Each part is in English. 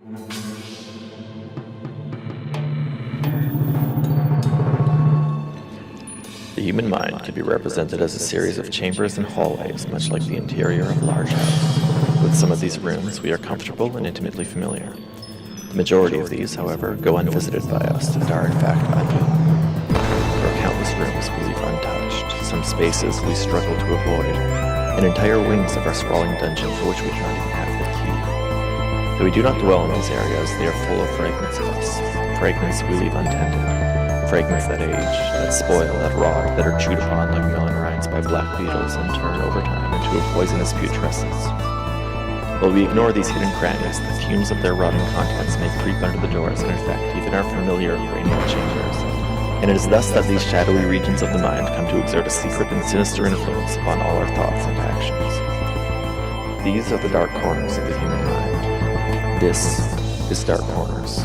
The human mind can be represented as a series of chambers and hallways, much like the interior of a large house. With some of these rooms, we are comfortable and intimately familiar. The majority of these, however, go unvisited by us and are in fact unknown. There are countless rooms we leave untouched, some spaces we struggle to avoid, and entire wings of our sprawling dungeon for which we do not even have the key. Though we do not dwell in these areas, they are full of fragments of us, fragments we leave untended. Fragments that age, that spoil, that rot, that are chewed upon like melon rinds by black beetles and turn over time into a poisonous putrescence. While we ignore these hidden crannies, the fumes of their rotting contents may creep under the doors and infect even our familiar cranial chambers. And it is thus that these shadowy regions of the mind come to exert a secret and sinister influence upon all our thoughts and actions. These are the dark corners of the human mind. This is Dark Corners.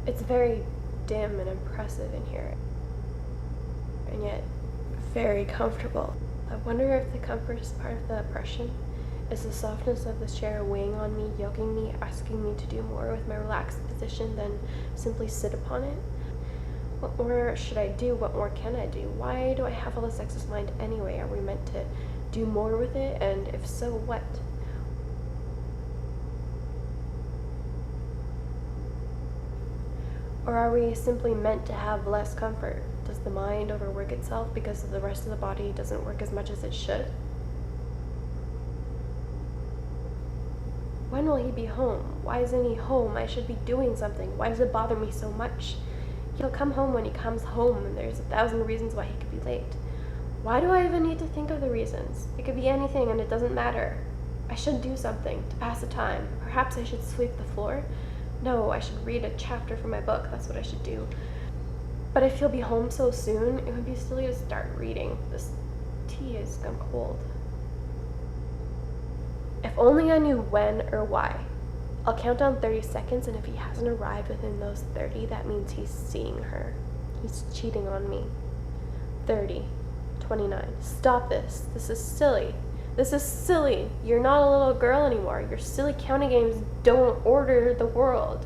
It's very dim and impressive in here, and yet very comfortable. I wonder if the comfort is part of the oppression. Is the softness of this chair weighing on me, yoking me, asking me to do more with my relaxed position than simply sit upon it? What more should I do? What more can I do? Why do I have all this excess mind anyway? Are we meant to do more with it? And if so, what? Or are we simply meant to have less comfort? Does the mind overwork itself because the rest of the body doesn't work as much as it should? When will he be home? Why isn't he home? I should be doing something. Why does it bother me so much? He'll come home when he comes home, and there's 1,000 reasons why he could be late. Why do I even need to think of the reasons? It could be anything and it doesn't matter. I should do something to pass the time. Perhaps I should sweep the floor. No, I should read a chapter from my book. That's what I should do. But if he'll be home so soon, it would be silly to start reading. This tea has gone cold. If only I knew when or why. I'll count down 30 seconds, and if he hasn't arrived within those 30, that means he's seeing her. He's cheating on me. 30, 29. Stop this. This is silly. This is silly. You're not a little girl anymore. Your silly counting games don't order the world.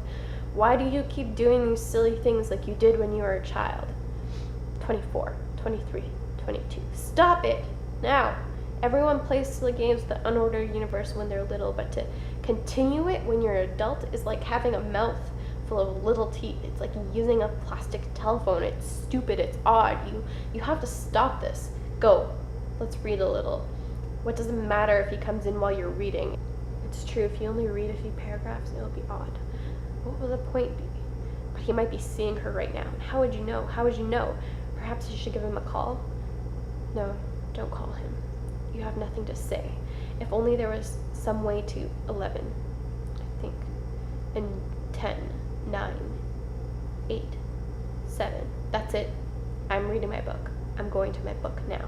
Why do you keep doing these silly things like you did when you were a child? 24, 23, 22. Stop it! Now! Everyone plays silly games with the unordered universe when they're little, but to continue it when you're an adult is like having a mouth full of little teeth. It's like using a plastic telephone. It's stupid. It's odd. You have to stop this. Go. Let's read a little. What does it matter if he comes in while you're reading? It's true, if you only read a few paragraphs, it'll be odd. What will the point be? But he might be seeing her right now. How would you know? How would you know? Perhaps you should give him a call? No, don't call him. You have nothing to say. If only there was some way to 11, I think. And 10, 9, 8, 7. That's it. I'm reading my book. I'm going to my book now.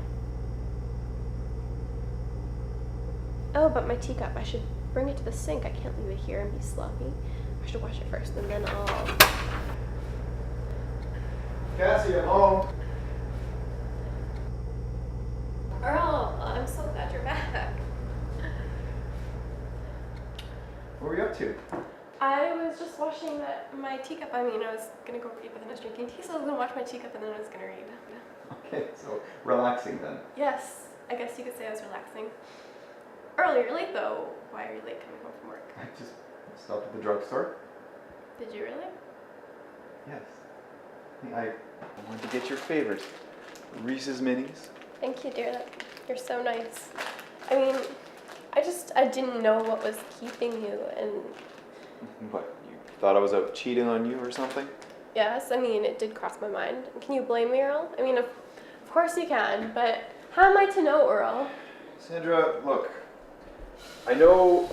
Oh, but my teacup. I should bring it to the sink. I can't leave it here and be sloppy. I should wash it first, and then I'll... Cassie, I'm home. Earl, I'm so glad you're back. What were you up to? I was just washing my teacup. I was going to go read, but then I was drinking tea, so I was going to wash my teacup, and then I was going to read. Okay, so relaxing then. Yes, I guess you could say I was relaxing. Earl, you're late though. Why are you late coming home from work? I just stopped at the drugstore. Did you really? Yes. I wanted to get your favorite, Reese's Minis. Thank you, dear. You're so nice. I didn't know what was keeping you, and... What, you thought I was out cheating on you or something? Yes, it did cross my mind. Can you blame me, Earl? Of course you can, but how am I to know, Earl? Cassandra, look. I know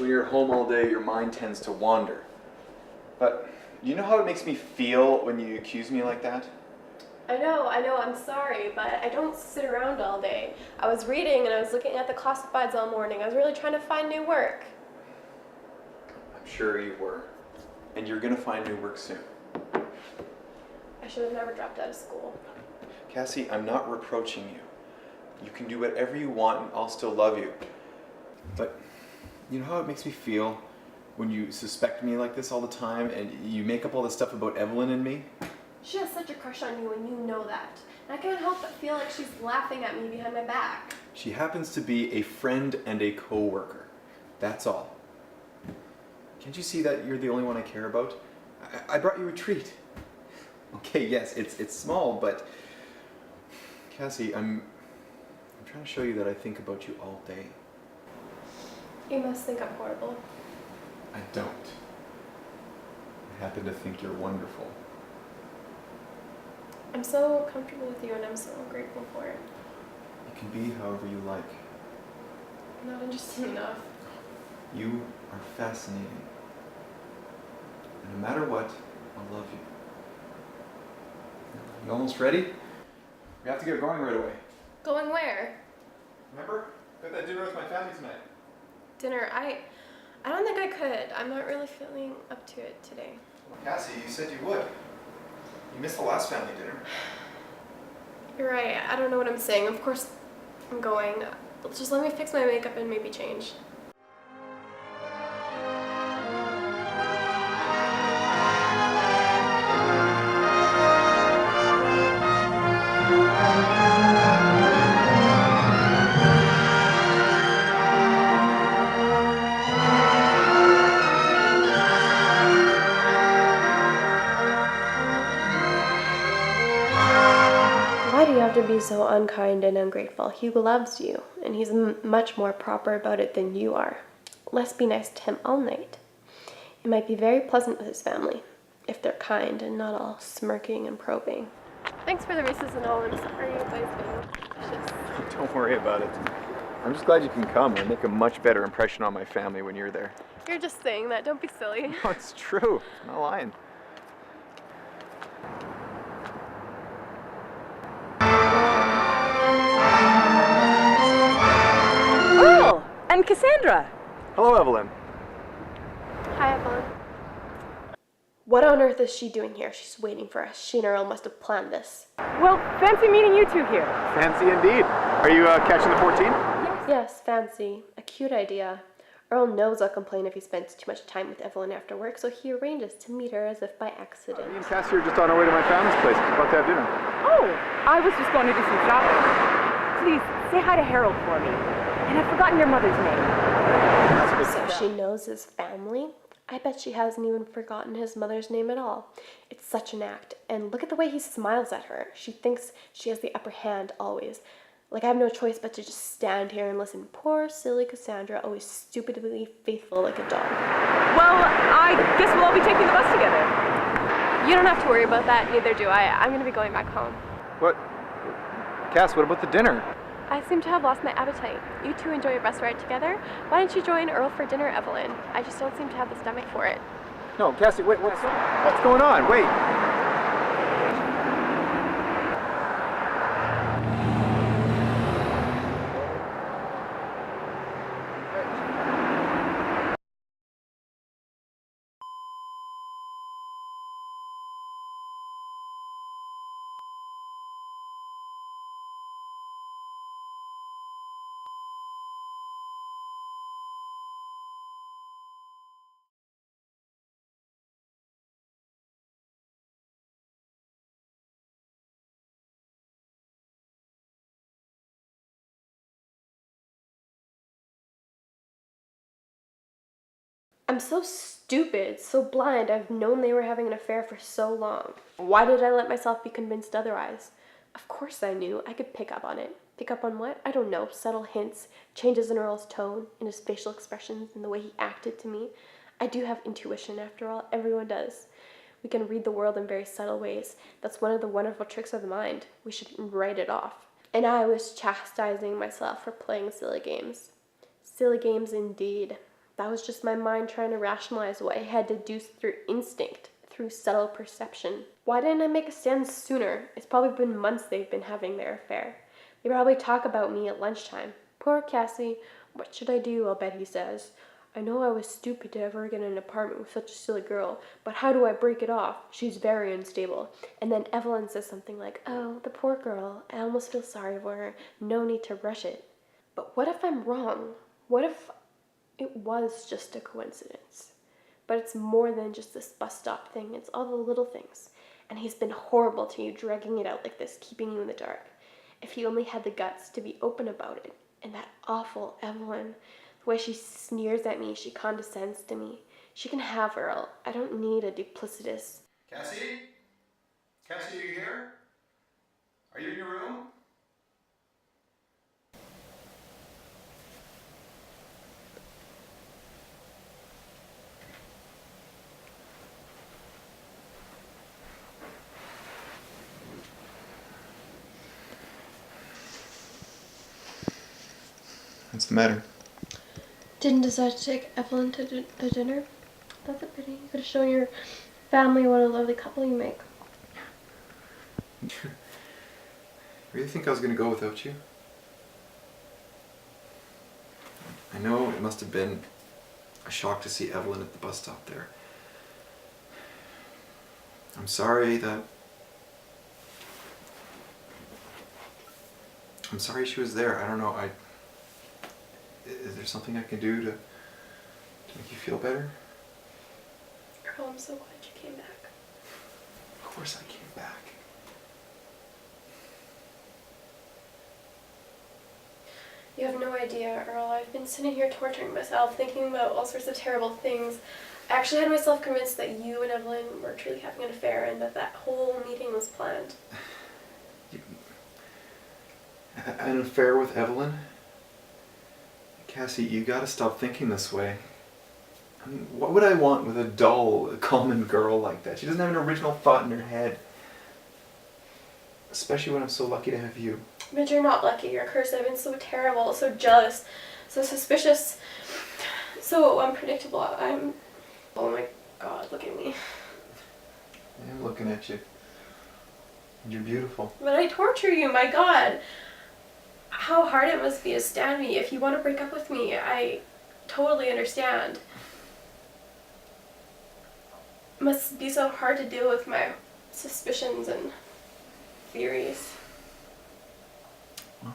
when you're at home all day, your mind tends to wander. But you know how it makes me feel when you accuse me like that? I know, I'm sorry, but I don't sit around all day. I was reading and I was looking at the classifieds all morning. I was really trying to find new work. I'm sure you were. And you're gonna find new work soon. I should have never dropped out of school. Cassie, I'm not reproaching you. You can do whatever you want and I'll still love you. But you know how it makes me feel when you suspect me like this all the time and you make up all this stuff about Evelyn and me? She has such a crush on you and you know that. And I can't help but feel like she's laughing at me behind my back. She happens to be a friend and a co-worker. That's all. Can't you see that you're the only one I care about? I brought you a treat. Okay, yes, it's small, but Cassie, I'm trying to show you that I think about you all day. You must think I'm horrible. I don't. I happen to think you're wonderful. I'm so comfortable with you and I'm so grateful for it. You can be however you like. I'm not interesting enough. You are fascinating. And no matter what, I'll love you. You almost ready? We have to get going right away. Going where? Remember? Got that dinner with my family tonight. Dinner. I don't think I could. I'm not really feeling up to it today. Well, Cassie, you said you would. You missed the last family dinner. You're right. I don't know what I'm saying. Of course I'm going. Just let me fix my makeup and maybe change. Why do you have to be so unkind and ungrateful? He loves you, and he's much more proper about it than you are. Let's be nice to him all night. It might be very pleasant with his family, if they're kind and not all smirking and probing. Thanks for the races and all. I'm sorry you guys been vicious. Don't worry about it. I'm just glad you can come and make a much better impression on my family when you're there. You're just saying that. Don't be silly. No, it's true. I'm not lying. Oh, and Cassandra. Hello, Evelyn. Hi, Evelyn. What on earth is she doing here? She's waiting for us. She and Earl must have planned this. Well, fancy meeting you two here. Fancy indeed. Are you catching the 14? Yes, fancy. A cute idea. Earl knows I'll complain if he spends too much time with Evelyn after work, so he arranges to meet her as if by accident. Me and Cassie are just on our way to my family's place. We're about to have dinner. Oh, I was just going to do some shopping. Please, say hi to Harold for me. And I've forgotten your mother's name. So she knows his family? I bet she hasn't even forgotten his mother's name at all. It's such an act. And look at the way he smiles at her. She thinks she has the upper hand always. Like I have no choice but to just stand here and listen. Poor, silly Cassandra, always stupidly faithful like a dog. Well, I guess we'll all be taking the bus together. You don't have to worry about that, neither do I. I'm going to be going back home. What? Cass, what about the dinner? I seem to have lost my appetite. You two enjoy your bus ride together. Why don't you join Earl for dinner, Evelyn? I just don't seem to have the stomach for it. No, Cassie, wait, what's going on? Wait. I'm so stupid, so blind. I've known they were having an affair for so long. Why did I let myself be convinced otherwise? Of course I knew. I could pick up on it. Pick up on what? I don't know. Subtle hints, changes in Earl's tone, in his facial expressions, in the way he acted to me. I do have intuition, after all. Everyone does. We can read the world in very subtle ways. That's one of the wonderful tricks of the mind. We shouldn't write it off. And I was chastising myself for playing silly games. Silly games indeed. That was just my mind trying to rationalize what I had deduced through instinct, through subtle perception. Why didn't I make a stand sooner? It's probably been months they've been having their affair. They probably talk about me at lunchtime. Poor Cassie. What should I do? I'll bet he says. I know I was stupid to ever get an apartment with such a silly girl, but how do I break it off? She's very unstable. And then Evelyn says something like, oh, the poor girl. I almost feel sorry for her. No need to rush it. But what if I'm wrong? What if it was just a coincidence? But it's more than just this bus stop thing. It's all the little things. And he's been horrible to you, dragging it out like this, keeping you in the dark. If he only had the guts to be open about it. And that awful Evelyn, the way she sneers at me, she condescends to me. She can have Earl. I don't need a duplicitous... Cassie? Cassie, are you here? Are you in your room? What's the matter? Didn't decide to take Evelyn to dinner. That's a pity. You could have shown your family what a lovely couple you make. Really think I was going to go without you? I know it must have been a shock to see Evelyn at the bus stop there. I'm sorry she was there. I don't know. Is there something I can do to make you feel better? Earl, I'm so glad you came back. Of course I came back. You have no idea, Earl. I've been sitting here torturing myself, thinking about all sorts of terrible things. I actually had myself convinced that you and Evelyn were truly having an affair and that whole meeting was planned. An affair with Evelyn? Cassie, you gotta stop thinking this way. I mean, what would I want with a dull, common girl like that? She doesn't have an original thought in her head. Especially when I'm so lucky to have you. But you're not lucky. You're cursed. I've been so terrible, so jealous, so suspicious, so unpredictable. Oh my God, look at me. I'm looking at you. You're beautiful. But I torture you, my God. How hard it must be to stand me. If you want to break up with me, I totally understand. It must be so hard to deal with my suspicions and theories. Well,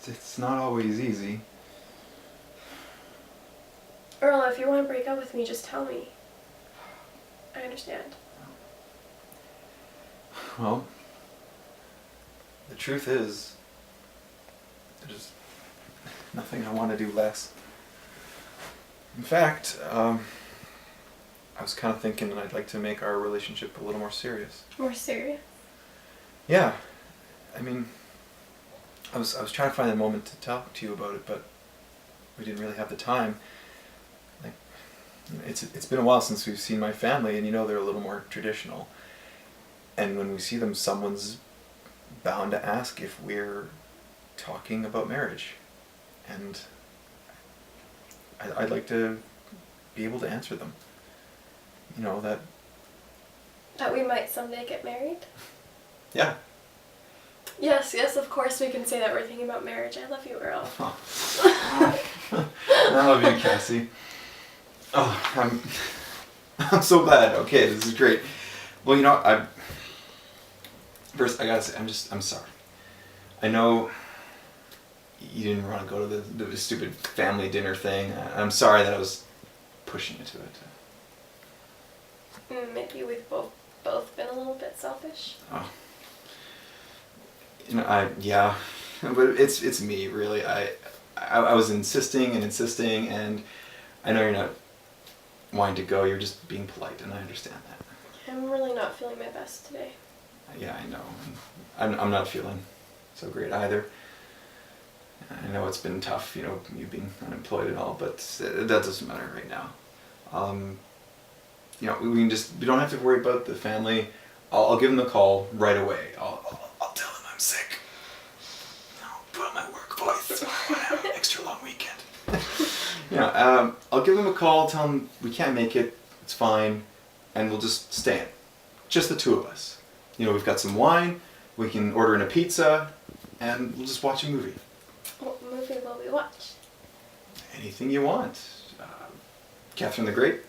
it's not always easy. Earl, if you want to break up with me, just tell me. I understand. Well, the truth is, there's nothing I want to do less. In fact, I was kind of thinking that I'd like to make our relationship a little more serious. More serious? Yeah. I mean, I was trying to find a moment to talk to you about it, but we didn't really have the time. Like, it's been a while since we've seen my family, and you know they're a little more traditional. And when we see them, someone's bound to ask if we're talking about marriage. And I'd like to be able to answer them. You know, that... That we might someday get married? Yeah. Yes, of course we can say that we're thinking about marriage. I love you, Earl. Oh. I love you, Cassie. Oh, I'm so glad. Okay, this is great. Well, you know, first I gotta say, I'm sorry. I know you didn't want to go to the stupid family dinner thing. I'm sorry that I was pushing you to it. Maybe we've both been a little bit selfish. Oh. You know, yeah, but it's me, really. I was insisting, and I know you're not wanting to go. You're just being polite, and I understand that. I'm really not feeling my best today. Yeah, I know. I'm not feeling so great either. I know it's been tough, you know, you being unemployed and all, but that doesn't matter right now. You know, we don't have to worry about the family. I'll give them a call right away. I'll tell them I'm sick. I'll put on my work voice. I'll have an extra long weekend. Yeah, I'll give them a call, tell them we can't make it, it's fine, and we'll just stay in. Just the two of us. You know, we've got some wine, we can order in a pizza, and we'll just watch a movie. What movie will we watch? Anything you want. Catherine the Great?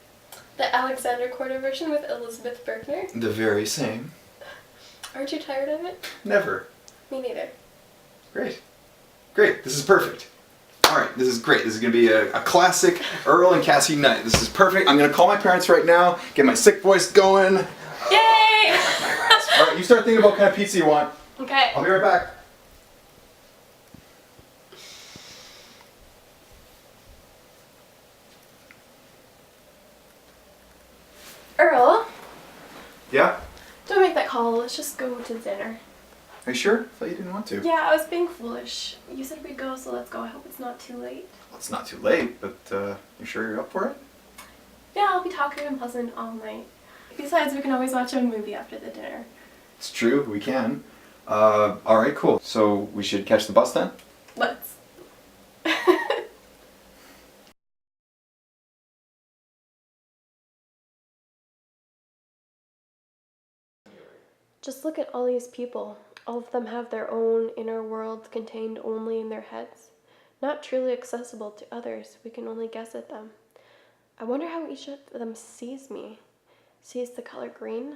The Alexander Korda version with Elizabeth Berkner? The very same. Aren't you tired of it? Never. Me neither. Great. Great, this is perfect. Alright, this is great. This is going to be a classic Earl and Cassie night. This is perfect. I'm going to call my parents right now, get my sick voice going. Yay! Alright, you start thinking about what kind of pizza you want. Okay. I'll be right back. Earl, Yeah? don't make that call. Let's just go to dinner. Are you sure? I thought you didn't want to. Yeah, I was being foolish. You said we'd go, so let's go. I hope it's not too late. Well, it's not too late, but you sure you're up for it? Yeah, I'll be talkative and pleasant all night. Besides, we can always watch a movie after the dinner. It's true, we can. Alright, cool. So we should catch the bus then? Let's. Just look at all these people. All of them have their own inner world contained only in their heads, not truly accessible to others. We can only guess at them. I wonder how each of them sees me, sees the color green.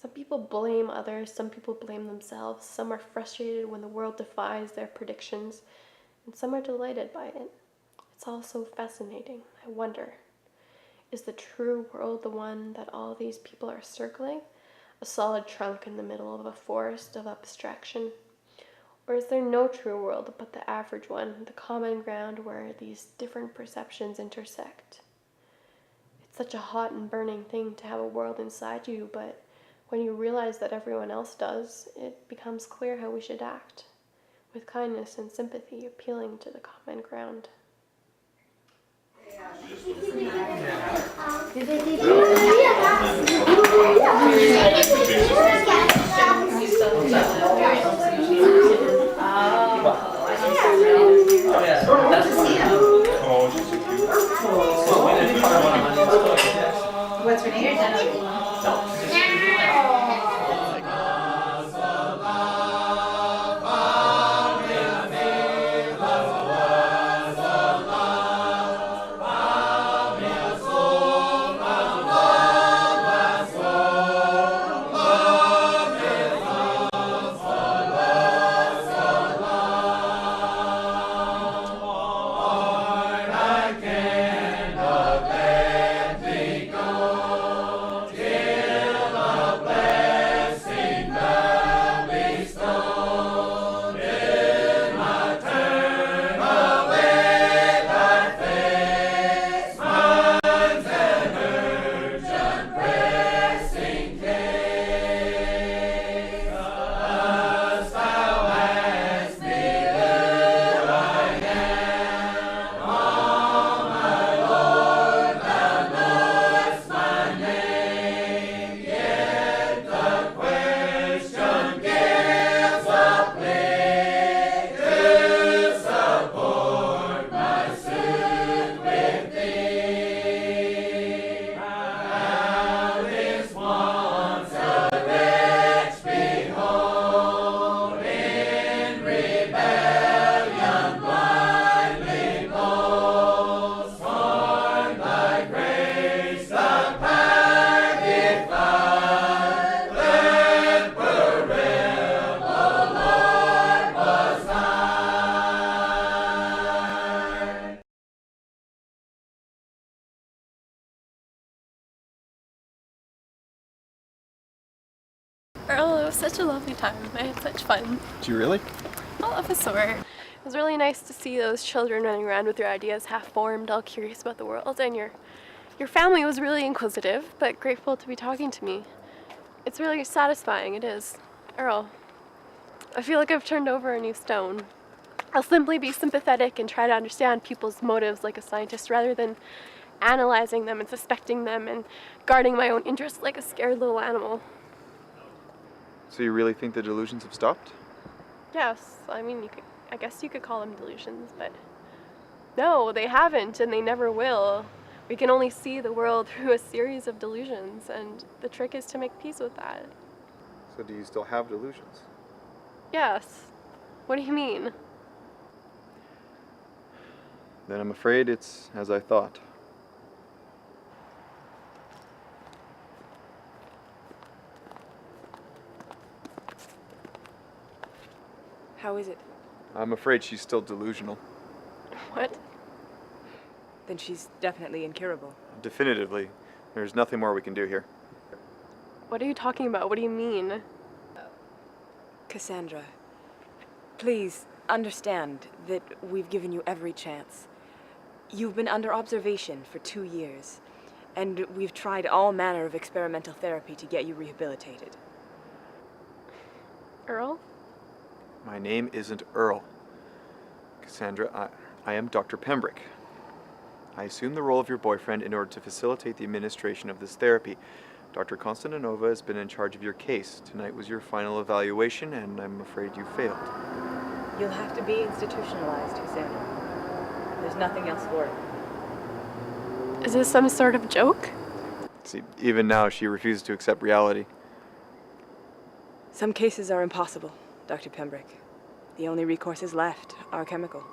Some people blame others, some people blame themselves, some are frustrated when the world defies their predictions, and some are delighted by it. It's all so fascinating. I wonder, is the true world the one that all these people are circling? A solid trunk in the middle of a forest of abstraction? Or is there no true world but the average one, the common ground where these different perceptions intersect? It's such a hot and burning thing to have a world inside you, but when you realize that everyone else does, it becomes clear how we should act, with kindness and sympathy, appealing to the common ground. What's her name? Earl, it was such a lovely time. I had such fun. Do you really? All of a sort. It was really nice to see those children running around with their ideas half-formed, all curious about the world, and your family was really inquisitive, but grateful to be talking to me. It's really satisfying, it is. Earl, I feel like I've turned over a new stone. I'll simply be sympathetic and try to understand people's motives like a scientist rather than analyzing them and suspecting them and guarding my own interests like a scared little animal. So you really think the delusions have stopped? Yes, I mean, I guess you could call them delusions, but No, they haven't, and they never will. We can only see the world through a series of delusions, and the trick is to make peace with that. So do you still have delusions? Yes. What do you mean? Then I'm afraid it's as I thought. How is it? I'm afraid she's still delusional. What? Then she's definitely incurable. Definitively. There's nothing more we can do here. What are you talking about? What do you mean? Cassandra, please understand that we've given you every chance. You've been under observation for 2 years, and we've tried all manner of experimental therapy to get you rehabilitated. Earl? My name isn't Earl. Cassandra, I am Dr. Pembroke. I assumed the role of your boyfriend in order to facilitate the administration of this therapy. Dr. Konstantinova has been in charge of your case. Tonight was your final evaluation, and I'm afraid you failed. You'll have to be institutionalized, Cassandra. There's nothing else for it. Is this some sort of joke? See, even now she refuses to accept reality. Some cases are impossible, Dr. Pembroke. The only recourses left are chemical.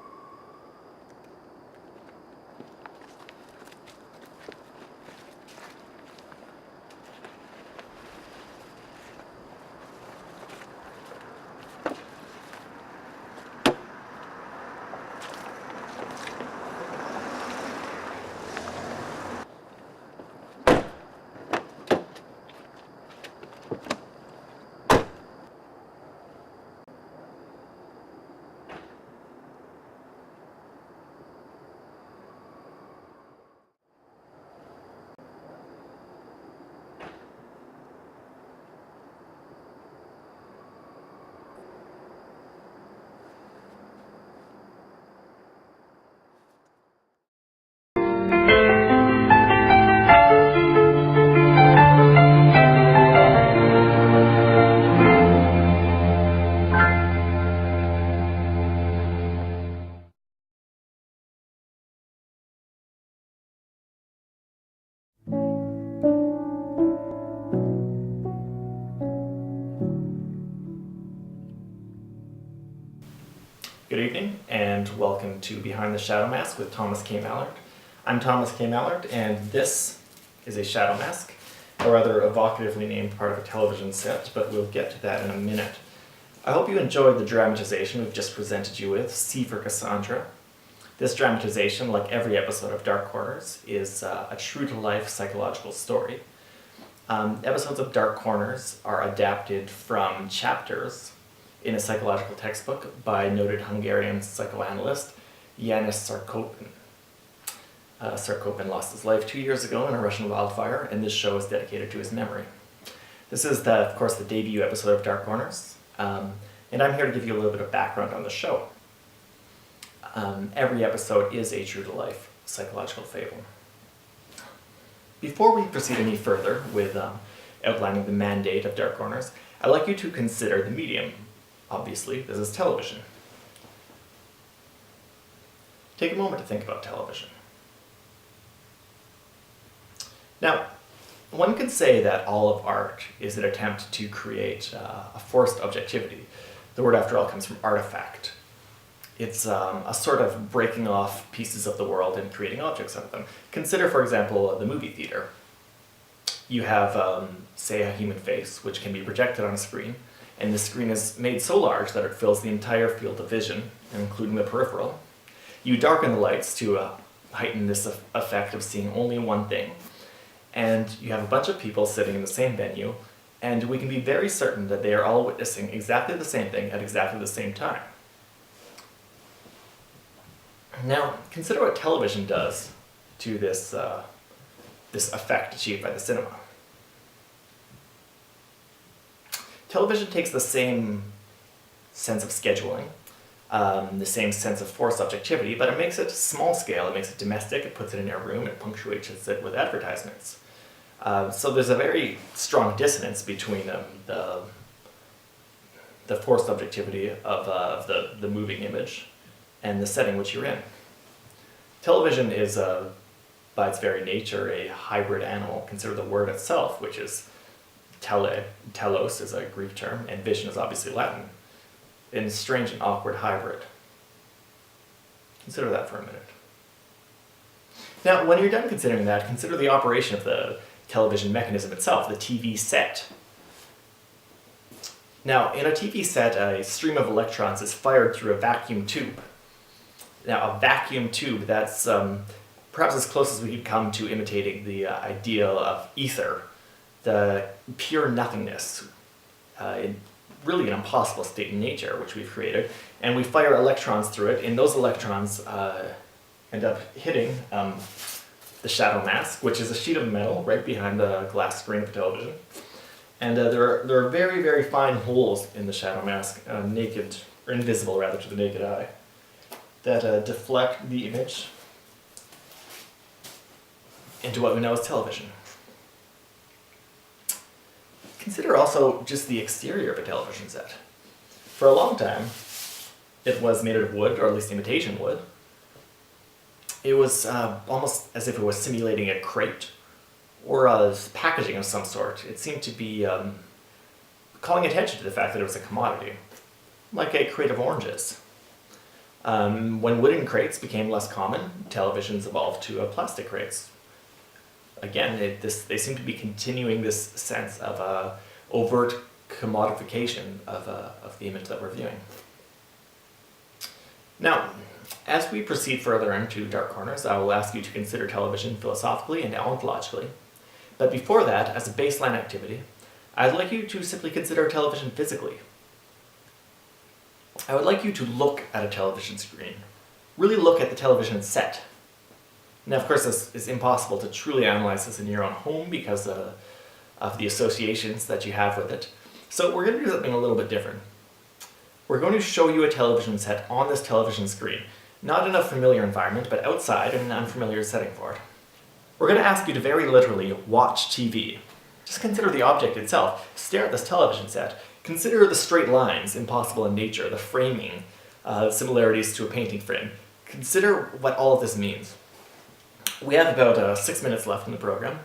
Good evening, and welcome to Behind the Shadow Mask with Thomas K. Mallard. I'm Thomas K. Mallard, and this is a shadow mask, a rather evocatively named part of a television set, but we'll get to that in a minute. I hope you enjoyed the dramatization we've just presented you with, C for Cassandra. This dramatization, like every episode of Dark Corners, is a true-to-life psychological story. Episodes of Dark Corners are adapted from chapters in a psychological textbook by noted Hungarian psychoanalyst János Sarkopin. Sarkopin lost his life 2 years ago in a Russian wildfire, and this show is dedicated to his memory. This is, of course, the debut episode of Dark Corners, and I'm here to give you a little bit of background on the show. Every episode is a true-to-life psychological fable. Before we proceed any further with outlining the mandate of Dark Corners, I'd like you to consider the medium. Obviously, this is television. Take a moment to think about television. Now, one could say that all of art is an attempt to create a forced objectivity. The word, after all, comes from artifact. It's a sort of breaking off pieces of the world and creating objects out of them. Consider, for example, the movie theater. You have, say, a human face, which can be projected on a screen, and the screen is made so large that it fills the entire field of vision, including the peripheral. You darken the lights to heighten this effect of seeing only one thing, and you have a bunch of people sitting in the same venue, and we can be very certain that they are all witnessing exactly the same thing at exactly the same time. Now, consider what television does to this effect achieved by the cinema. Television takes the same sense of scheduling, the same sense of forced objectivity, but it makes it small scale, it makes it domestic, it puts it in your room, it punctuates it with advertisements. So there's a very strong dissonance between the forced objectivity of the moving image and the setting which you're in. Television is, by its very nature, a hybrid animal. Consider the word itself, which is telos is a Greek term, and vision is obviously Latin. In strange and awkward hybrid. Consider that for a minute. Now, when you're done considering that, consider the operation of the television mechanism itself, the TV set. Now, in a TV set, a stream of electrons is fired through a vacuum tube. Now, a vacuum tube, that's perhaps as close as we could come to imitating the ideal of ether, the pure nothingness, really an impossible state in nature, which we've created, and we fire electrons through it, and those electrons end up hitting the shadow mask, which is a sheet of metal right behind the glass screen of the television. And there are very, very fine holes in the shadow mask, naked, or invisible rather, to the naked eye, that deflect the image into what we know as television. Consider also just the exterior of a television set. For a long time, it was made out of wood, or at least imitation wood. It was almost as if it was simulating a crate or a packaging of some sort. It seemed to be calling attention to the fact that it was a commodity, like a crate of oranges. When wooden crates became less common, televisions evolved to plastic crates. Again, they seem to be continuing this sense of overt commodification of the image that we're viewing. Now, as we proceed further into Dark Corners, I will ask you to consider television philosophically and ontologically. But before that, as a baseline activity, I'd like you to simply consider television physically. I would like you to look at a television screen. Really look at the television set. Now, of course, this is impossible to truly analyze this in your own home because of the associations that you have with it. So we're going to do something a little bit different. We're going to show you a television set on this television screen, not in a familiar environment, but outside in an unfamiliar setting for it. We're going to ask you to very literally watch TV. Just consider the object itself. Stare at this television set. Consider the straight lines, impossible in nature, the framing, similarities to a painting frame. Consider what all of this means. We have about 6 minutes left in the program.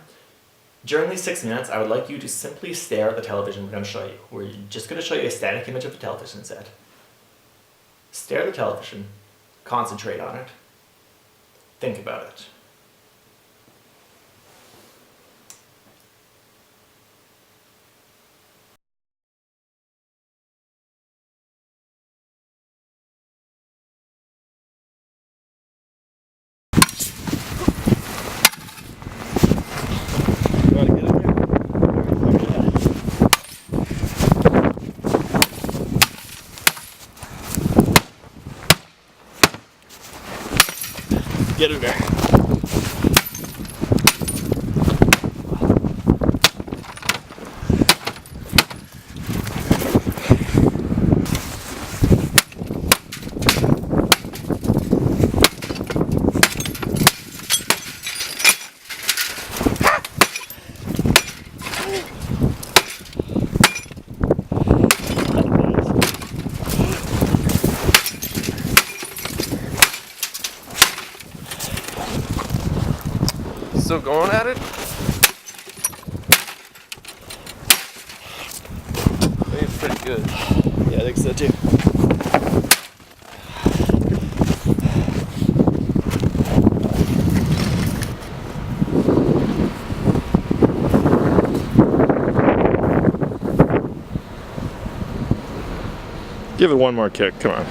During these 6 minutes, I would like you to simply stare at the television we're going to show you. We're just going to show you a static image of the television set. Stare at the television, concentrate on it, think about it. Get in there. Still going at it? I think it's pretty good. Yeah, I think so too. Give it one more kick, come on.